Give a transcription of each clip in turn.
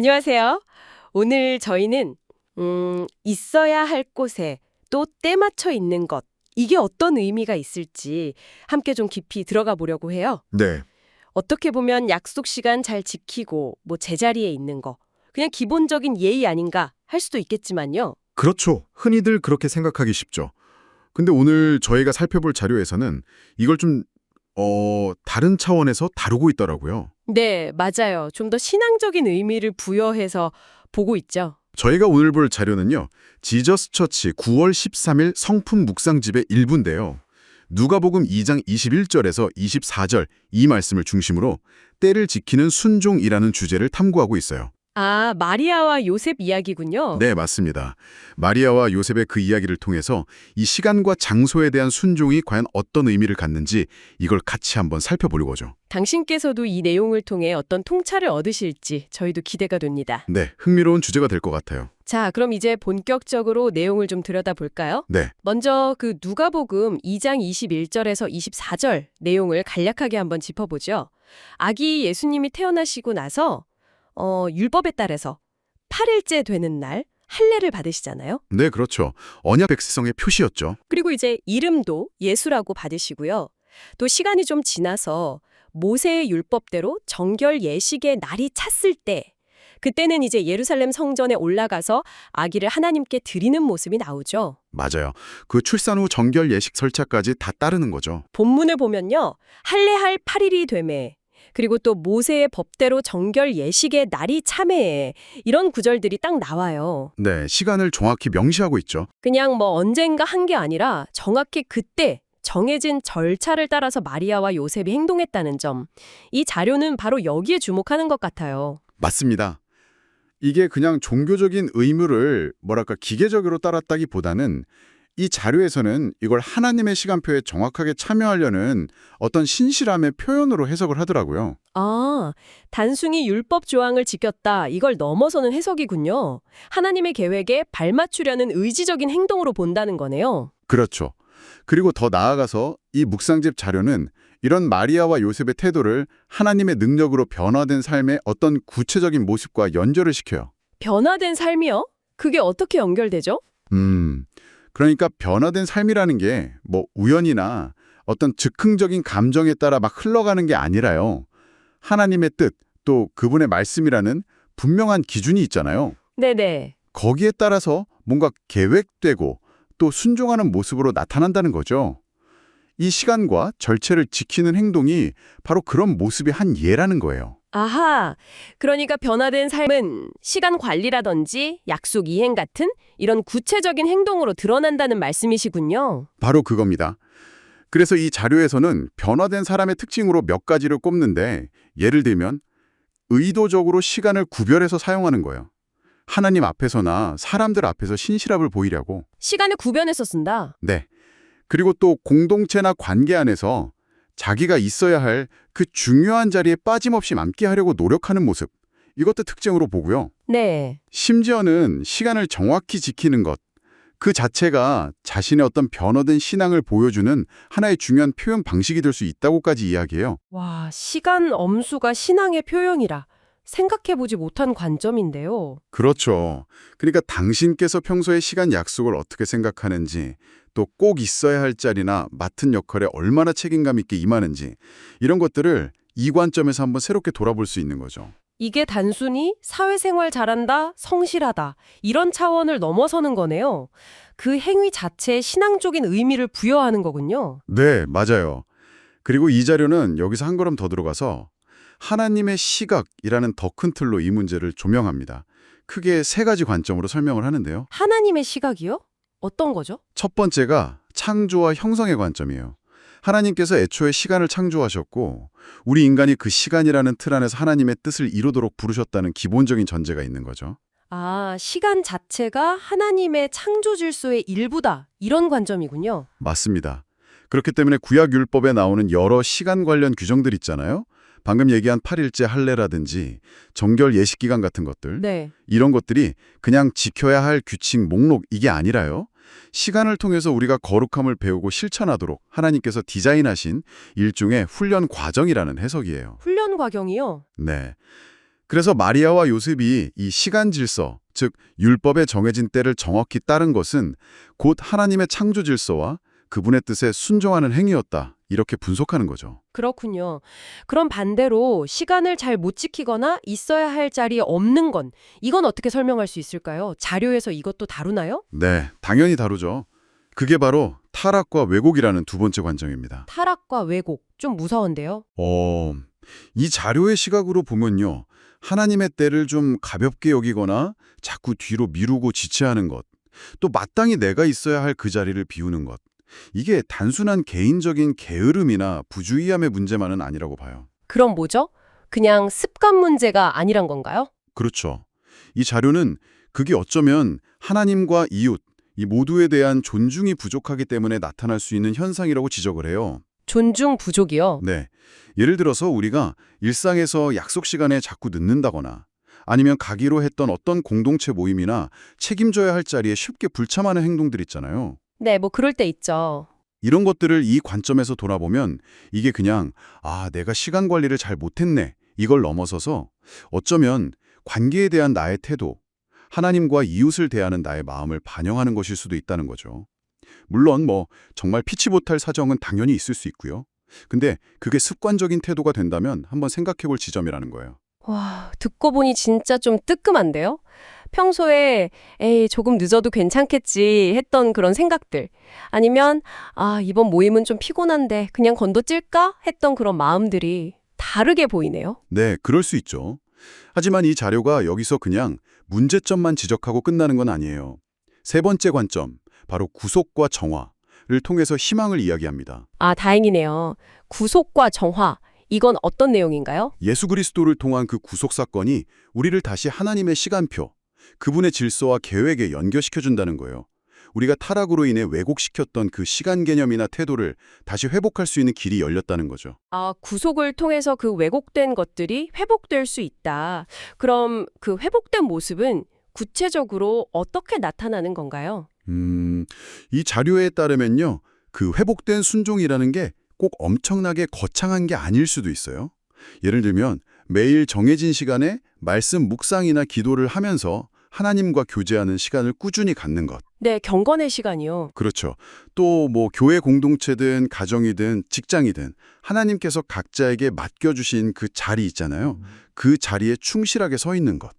안녕하세요. 오늘 저희는 있어야 할 곳에 또 때 맞춰 있는 것, 이게 어떤 의미가 있을지 함께 좀 깊이 들어가 보려고 해요. 네, 어떻게 보면 약속 시간 잘 지키고 뭐 제자리에 있는 거, 그냥 기본적인 예의 아닌가 할 수도 있겠지만요. 그렇죠. 흔히들 그렇게 생각하기 쉽죠. 근데 오늘 저희가 살펴볼 자료에서는 이걸 좀, 다른 차원에서 다루고 있더라고요. 네, 맞아요. 좀 더 신앙적인 의미를 부여해서 보고 있죠. 저희가 오늘 볼 자료는요. 지저스 처치 9월 13일 성품 묵상집의 일부인데요. 누가복음 2장 21절에서 24절 이 말씀을 중심으로 때를 지키는 순종이라는 주제를 탐구하고 있어요. 아, 마리아와 요셉 이야기군요. 네, 맞습니다. 마리아와 요셉의 그 이야기를 통해서 이 시간과 장소에 대한 순종이 과연 어떤 의미를 갖는지 이걸 같이 한번 살펴보려고 하죠. 당신께서도 이 내용을 통해 어떤 통찰을 얻으실지 저희도 기대가 됩니다. 네, 흥미로운 주제가 될 것 같아요. 자, 그럼 이제 본격적으로 내용을 좀 들여다볼까요? 네, 먼저 그 누가복음 2장 21절에서 24절 내용을 간략하게 한번 짚어보죠. 아기 예수님이 태어나시고 나서 율법에 따라서 8일째 되는 날 할례를 받으시잖아요. 네, 그렇죠. 언약 백성의 표시였죠. 그리고 이제 이름도 예수라고 받으시고요. 또 시간이 좀 지나서 모세의 율법대로 정결 예식의 날이 찼을 때 그때는 이제 예루살렘 성전에 올라가서 아기를 하나님께 드리는 모습이 나오죠. 맞아요. 그 출산 후 정결 예식 설차까지 다 따르는 거죠. 본문을 보면요. 할례할 8일이 되매 그리고 또 모세의 법대로 정결 예식의 날이 참에 이런 구절들이 딱 나와요. 네, 시간을 정확히 명시하고 있죠. 그냥 뭐 언젠가 한 게 아니라 정확히 그때 정해진 절차를 따라서 마리아와 요셉이 행동했다는 점. 이 자료는 바로 여기에 주목하는 것 같아요. 맞습니다. 이게 그냥 종교적인 의무를 기계적으로 따랐다기보다는 이 자료에서는 이걸 하나님의 시간표에 정확하게 참여하려는 어떤 신실함의 표현으로 해석을 하더라고요. 아, 단순히 율법 조항을 지켰다. 이걸 넘어서는 해석이군요. 하나님의 계획에 발맞추려는 의지적인 행동으로 본다는 거네요. 그렇죠. 그리고 더 나아가서 이 묵상집 자료는 이런 마리아와 요셉의 태도를 하나님의 능력으로 변화된 삶의 어떤 구체적인 모습과 연결을 시켜요. 변화된 삶이요? 그게 어떻게 연결되죠? 그러니까 변화된 삶이라는 게 뭐 우연이나 어떤 즉흥적인 감정에 따라 막 흘러가는 게 아니라요. 하나님의 뜻, 또 그분의 말씀이라는 분명한 기준이 있잖아요. 네네. 거기에 따라서 뭔가 계획되고 또 순종하는 모습으로 나타난다는 거죠. 이 시간과 절체를 지키는 행동이 바로 그런 모습의 한 예라는 거예요. 아하, 그러니까 변화된 삶은 시간 관리라든지 약속 이행 같은 이런 구체적인 행동으로 드러난다는 말씀이시군요. 바로 그겁니다. 그래서 이 자료에서는 변화된 사람의 특징으로 몇 가지를 꼽는데 예를 들면 의도적으로 시간을 구별해서 사용하는 거예요. 하나님 앞에서나 사람들 앞에서 신실함을 보이려고. 시간을 구별해서 쓴다. 네. 그리고 또 공동체나 관계 안에서 자기가 있어야 할 그 중요한 자리에 빠짐없이 남게 하려고 노력하는 모습. 이것도 특징으로 보고요. 네. 심지어는 시간을 정확히 지키는 것. 그 자체가 자신의 어떤 변화된 신앙을 보여주는 하나의 중요한 표현 방식이 될 수 있다고까지 이야기해요. 와, 시간 엄수가 신앙의 표현이라 생각해보지 못한 관점인데요. 그렇죠. 그러니까 당신께서 평소에 시간 약속을 어떻게 생각하는지, 또 꼭 있어야 할 자리나 맡은 역할에 얼마나 책임감 있게 임하는지 이런 것들을 이 관점에서 한번 새롭게 돌아볼 수 있는 거죠. 이게 단순히 사회생활 잘한다, 성실하다 이런 차원을 넘어서는 거네요. 그 행위 자체에 신앙적인 의미를 부여하는 거군요. 네, 맞아요. 그리고 이 자료는 여기서 한 걸음 더 들어가서 하나님의 시각이라는 더 큰 틀로 이 문제를 조명합니다. 크게 세 가지 관점으로 설명을 하는데요. 하나님의 시각이요? 어떤 거죠? 첫 번째가 창조와 형성의 관점이에요. 하나님께서 애초에 시간을 창조하셨고 우리 인간이 그 시간이라는 틀 안에서 하나님의 뜻을 이루도록 부르셨다는 기본적인 전제가 있는 거죠. 아, 시간 자체가 하나님의 창조 질서의 일부다. 이런 관점이군요. 맞습니다. 그렇기 때문에 구약 율법에 나오는 여러 시간 관련 규정들 있잖아요. 방금 얘기한 8일째 할례라든지 정결 예식 기간 같은 것들. 네. 이런 것들이 그냥 지켜야 할 규칙 목록 이게 아니라요. 시간을 통해서 우리가 거룩함을 배우고 실천하도록 하나님께서 디자인하신 일종의 훈련 과정이라는 해석이에요. 훈련 과정이요? 네. 그래서 마리아와 요셉이 이 시간 질서, 즉 율법에 정해진 때를 정확히 따른 것은 곧 하나님의 창조 질서와 그분의 뜻에 순종하는 행위였다. 이렇게 분석하는 거죠. 그렇군요. 그럼 반대로 시간을 잘 못 지키거나 있어야 할 자리에 없는 건 이건 어떻게 설명할 수 있을까요? 자료에서 이것도 다루나요? 네, 당연히 다르죠. 그게 바로 타락과 왜곡이라는 두 번째 관점입니다. 타락과 왜곡, 좀 무서운데요? 이 자료의 시각으로 보면요. 하나님의 때를 좀 가볍게 여기거나 자꾸 뒤로 미루고 지체하는 것, 또 마땅히 내가 있어야 할 그 자리를 비우는 것. 이게 단순한 개인적인 게으름이나 부주의함의 문제만은 아니라고 봐요. 그럼 뭐죠? 그냥 습관 문제가 아니란 건가요? 그렇죠. 이 자료는 그게 어쩌면 하나님과 이웃, 이 모두에 대한 존중이 부족하기 때문에 나타날 수 있는 현상이라고 지적을 해요. 존중 부족이요. 네. 예를 들어서 우리가 일상에서 약속 시간에 자꾸 늦는다거나 아니면 가기로 했던 어떤 공동체 모임이나 책임져야 할 자리에 쉽게 불참하는 행동들 있잖아요. 네, 뭐 그럴 때 있죠. 이런 것들을 이 관점에서 돌아보면 이게 그냥 내가 시간 관리를 잘 못했네. 이걸 넘어서서 어쩌면 관계에 대한 나의 태도, 하나님과 이웃을 대하는 나의 마음을 반영하는 것일 수도 있다는 거죠. 물론 정말 피치 못할 사정은 당연히 있을 수 있고요. 근데 그게 습관적인 태도가 된다면 한번 생각해 볼 지점이라는 거예요. 와, 듣고 보니 진짜 좀 뜨끔한데요? 평소에 에이, 조금 늦어도 괜찮겠지 했던 그런 생각들. 아니면 이번 모임은 좀 피곤한데 그냥 건너뛸까? 했던 그런 마음들이 다르게 보이네요. 네, 그럴 수 있죠. 하지만 이 자료가 여기서 그냥 문제점만 지적하고 끝나는 건 아니에요. 세 번째 관점, 바로 구속과 정화를 통해서 희망을 이야기합니다. 다행이네요. 구속과 정화, 이건 어떤 내용인가요? 예수 그리스도를 통한 그 구속 사건이 우리를 다시 하나님의 시간표, 그분의 질서와 계획에 연결시켜준다는 거예요. 우리가 타락으로 인해 왜곡시켰던 그 시간 개념이나 태도를 다시 회복할 수 있는 길이 열렸다는 거죠. 구속을 통해서 그 왜곡된 것들이 회복될 수 있다. 그럼 그 회복된 모습은 구체적으로 어떻게 나타나는 건가요? 이 자료에 따르면요. 그 회복된 순종이라는 게 꼭 엄청나게 거창한 게 아닐 수도 있어요. 예를 들면 매일 정해진 시간에 말씀 묵상이나 기도를 하면서 하나님과 교제하는 시간을 꾸준히 갖는 것. 네, 경건의 시간이요. 그렇죠. 또 교회 공동체든 가정이든 직장이든 하나님께서 각자에게 맡겨주신 그 자리 있잖아요. 그 자리에 충실하게 서 있는 것.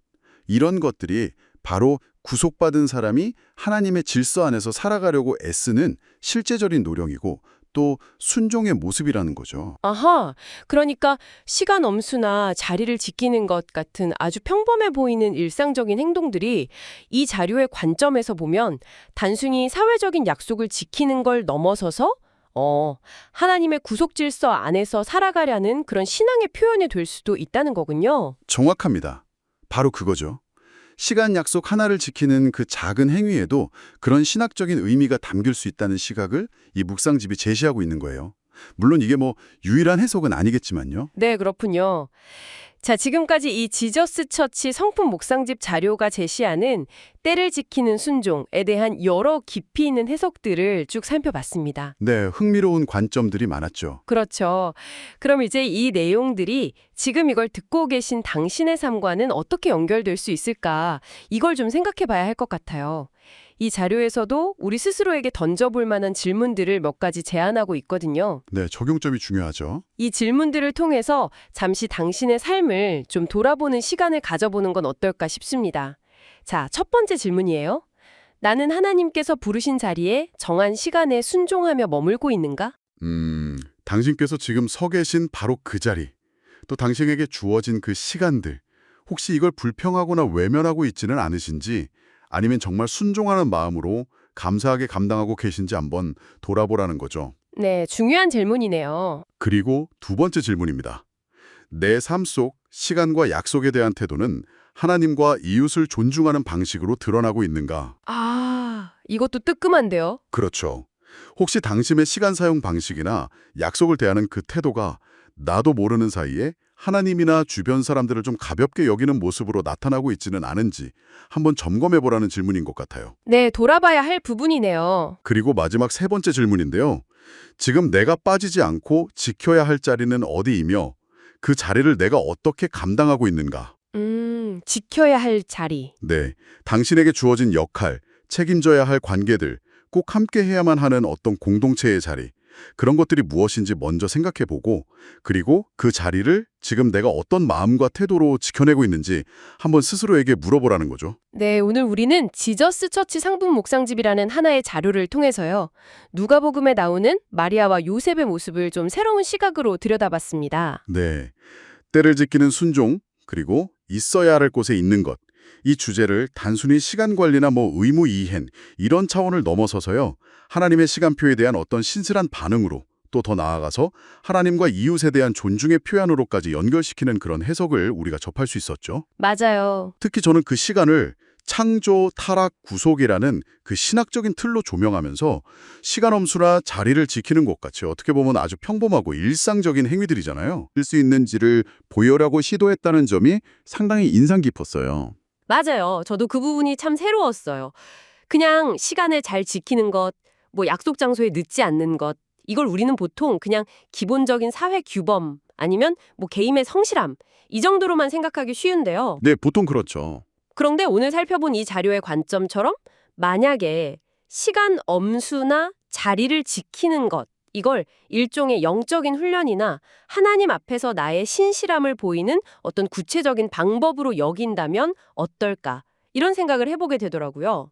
이런 것들이 바로 구속받은 사람이 하나님의 질서 안에서 살아가려고 애쓰는 실제적인 노력이고 또 순종의 모습이라는 거죠. 아하, 그러니까 시간 엄수나 자리를 지키는 것 같은 아주 평범해 보이는 일상적인 행동들이 이 자료의 관점에서 보면 단순히 사회적인 약속을 지키는 걸 넘어서서 하나님의 구속 질서 안에서 살아가려는 그런 신앙의 표현이 될 수도 있다는 거군요. 정확합니다. 바로 그거죠. 시간 약속 하나를 지키는 그 작은 행위에도 그런 신학적인 의미가 담길 수 있다는 시각을 이 묵상집이 제시하고 있는 거예요. 물론 이게 유일한 해석은 아니겠지만요. 네, 그렇군요. 자, 지금까지 이 지저스 처치 성품 묵상집 자료가 제시하는 때를 지키는 순종에 대한 여러 깊이 있는 해석들을 쭉 살펴봤습니다. 네, 흥미로운 관점들이 많았죠. 그렇죠. 그럼 이제 이 내용들이 지금 이걸 듣고 계신 당신의 삶과는 어떻게 연결될 수 있을까? 이걸 좀 생각해 봐야 할 것 같아요. 이 자료에서도 우리 스스로에게 던져볼 만한 질문들을 몇 가지 제안하고 있거든요. 네, 적용점이 중요하죠. 이 질문들을 통해서 잠시 당신의 삶을 좀 돌아보는 시간을 가져보는 건 어떨까 싶습니다. 자, 첫 번째 질문이에요. 나는 하나님께서 부르신 자리에 정한 시간에 순종하며 머물고 있는가? 당신께서 지금 서 계신 바로 그 자리, 또 당신에게 주어진 그 시간들, 혹시 이걸 불평하거나 외면하고 있지는 않으신지, 아니면 정말 순종하는 마음으로 감사하게 감당하고 계신지 한번 돌아보라는 거죠. 네, 중요한 질문이네요. 그리고 두 번째 질문입니다. 내 삶 속 시간과 약속에 대한 태도는 하나님과 이웃을 존중하는 방식으로 드러나고 있는가? 이것도 뜨끔한데요? 그렇죠. 혹시 당신의 시간 사용 방식이나 약속을 대하는 그 태도가 나도 모르는 사이에 하나님이나 주변 사람들을 좀 가볍게 여기는 모습으로 나타나고 있지는 않은지 한번 점검해보라는 질문인 것 같아요. 네, 돌아봐야 할 부분이네요. 그리고 마지막 세 번째 질문인데요. 지금 내가 빠지지 않고 지켜야 할 자리는 어디이며 그 자리를 내가 어떻게 감당하고 있는가? 지켜야 할 자리. 네, 당신에게 주어진 역할, 책임져야 할 관계들, 꼭 함께 해야만 하는 어떤 공동체의 자리, 그런 것들이 무엇인지 먼저 생각해보고, 그리고 그 자리를 지금 내가 어떤 마음과 태도로 지켜내고 있는지 한번 스스로에게 물어보라는 거죠. 네, 오늘 우리는 지저스 처치 상분 묵상집이라는 하나의 자료를 통해서요. 누가복음에 나오는 마리아와 요셉의 모습을 좀 새로운 시각으로 들여다봤습니다. 네, 때를 지키는 순종, 그리고 있어야 할 곳에 있는 것, 이 주제를 단순히 시간 관리나 의무 이행 이런 차원을 넘어서서요. 하나님의 시간표에 대한 어떤 신실한 반응으로 또 더 나아가서 하나님과 이웃에 대한 존중의 표현으로까지 연결시키는 그런 해석을 우리가 접할 수 있었죠. 맞아요. 특히 저는 그 시간을 창조, 타락, 구속이라는 그 신학적인 틀로 조명하면서 시간 엄수나 자리를 지키는 것 같이 어떻게 보면 아주 평범하고 일상적인 행위들이잖아요. 쓸 수 있는지를 보여라고 시도했다는 점이 상당히 인상 깊었어요. 맞아요. 저도 그 부분이 참 새로웠어요. 그냥 시간을 잘 지키는 것, 약속 장소에 늦지 않는 것, 이걸 우리는 보통 그냥 기본적인 사회 규범 아니면 개인의 성실함 이 정도로만 생각하기 쉬운데요. 네, 보통 그렇죠. 그런데 오늘 살펴본 이 자료의 관점처럼 만약에 시간 엄수나 자리를 지키는 것, 이걸 일종의 영적인 훈련이나 하나님 앞에서 나의 신실함을 보이는 어떤 구체적인 방법으로 여긴다면 어떨까? 이런 생각을 해보게 되더라고요.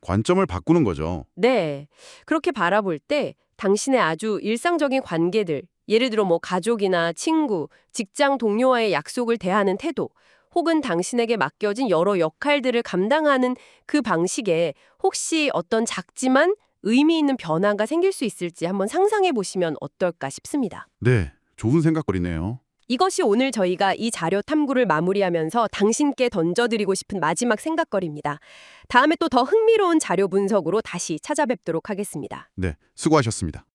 관점을 바꾸는 거죠. 네. 그렇게 바라볼 때 당신의 아주 일상적인 관계들, 예를 들어 가족이나 친구, 직장 동료와의 약속을 대하는 태도, 혹은 당신에게 맡겨진 여러 역할들을 감당하는 그 방식에 혹시 어떤 작지만 의미 있는 변화가 생길 수 있을지 한번 상상해 보시면 어떨까 싶습니다. 네, 좋은 생각거리네요. 이것이 오늘 저희가 이 자료 탐구를 마무리하면서 당신께 던져드리고 싶은 마지막 생각거리입니다. 다음에 또 더 흥미로운 자료 분석으로 다시 찾아뵙도록 하겠습니다. 네, 수고하셨습니다.